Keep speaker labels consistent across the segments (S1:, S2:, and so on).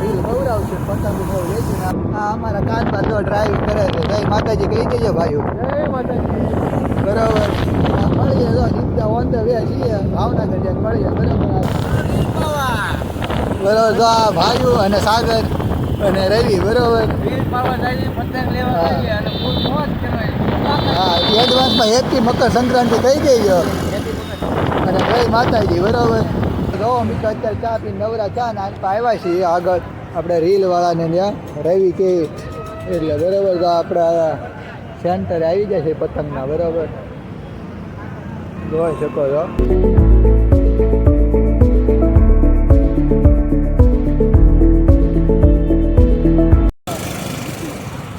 S1: Reel ગૌરાવશે પતંગ બહુ વેચી અમારા કાનબા તો ડ્રાઈવિંગ કરે છે. જય માતાજી કહી દેજો ભાઈઓ. જય માતાજી. બરાબર મળીએ તો સીધા ઓન ધ વે છીએ ભાવનગર જઈને મળીએ. બરાબર તો આ ભાઈઓ અને સાગર અને રવિ બરાબર. હા એડવાન્સમાં હેપી મકર સંક્રાંતિ કહી દેજો અને જય માતાજી. બરાબર જો મિત્રો અત્યારે ચા પીને નવરા ચા ને આવ્યા છીએ આગળ આપણે રીલવાળાને ત્યાં રવિ કે એટલે બરાબર તો આપણે સેન્ટરે આવી જાય છે પતંગના. બરાબર જોઈ શકો છો.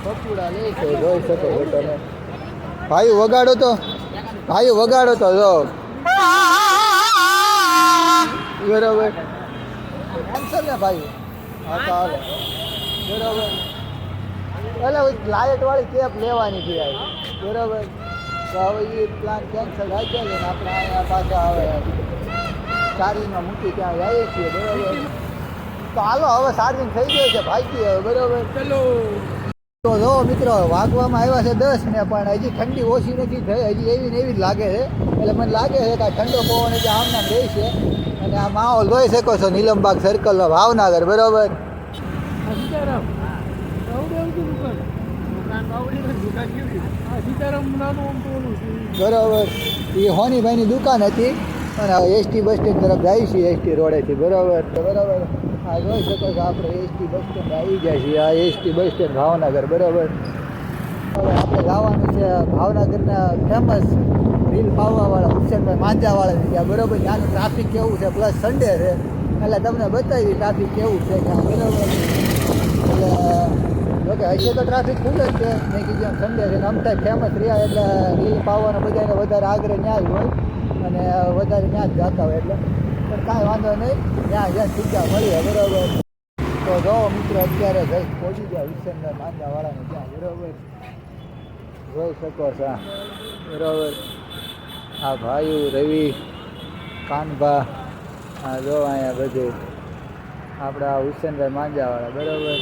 S1: પકોડા લે છે જોઈ શકો છો તમે. ભાઈ વગાડો તો જો બરાબર કેન્સલ ને ભાઈ. હા ચાલો બરાબર. એટલે લાઇટ વાળી કેપ લેવાની છે બરાબર. તો હવે એ પ્લાન કેન્સલ થઈ જાય ને આપણે અહીંયા પાછા હવે ચાર્જિંગમાં મૂકી ત્યાં જઈએ છીએ. બરાબર તો હાલો હવે ચાર્જિંગ થઈ ગયું છે ભાઈ હવે. બરાબર ચલો તો જો મિત્રો વાગવામાં આવ્યા છે 10 ને પણ હજી ઠંડી ઓછી નથી થઈ. હજી એવી ને એવી જ લાગે છે. એટલે મને લાગે છે કે ઠંડો પવન હજી આમનામ રહી છે. અને આ માહોલ જોઈ શકો છો નીલમબાગ સર્કલનો ભાવનગર. બરાબર બરાબર એ હોનીભાઈની દુકાન હતી અને હવે એસટી બસ સ્ટેન્ડ તરફ જાય છીએ એસટી રોડેથી. બરાબર આ જોઈ શકો છો આપણે એસટી બસ સ્ટેન્ડ આવી જાય છે. આ એસટી બસ સ્ટેન્ડ ભાવનગર. બરાબર હવે આપણે જવાનું છે ભાવનગરના ફેમસ રીલ પાવવાવાળા હુસેનભાઈ માંજાવાળા ત્યાં. બરાબર ત્યાંનું ટ્રાફિક કેવું છે પ્લસ સન્ડે છે એટલે તમને બતાવી ટ્રાફિક કેવું છે ત્યાં. બરાબર એટલે જોકે હશે તો ટ્રાફિક ફૂલ જ છે. મેં કીધું સન્ડે છે ને અમથાય ફેમસ રહ્યા એટલે રીલ પાવવાના બધાને વધારે આગ્રહ ત્યાં જ હોય અને વધારે ત્યાં જ જતા હોય એટલે પણ કાંઈ વાંધો નહીં ત્યાં જ્યાં સીધા મળીએ. બરાબર તો જો મિત્રો અત્યારે જઈ પહોંચી ગયા હુસેનભાઈ માંજાવાળાને ત્યાં. બરાબર જોઈ શકો છો. બરાબર આ ભાઈ રવિ કાનભા આ જો અહીંયા બધે આપણા હુસેનભાઈ માંજાવાળા. બરાબર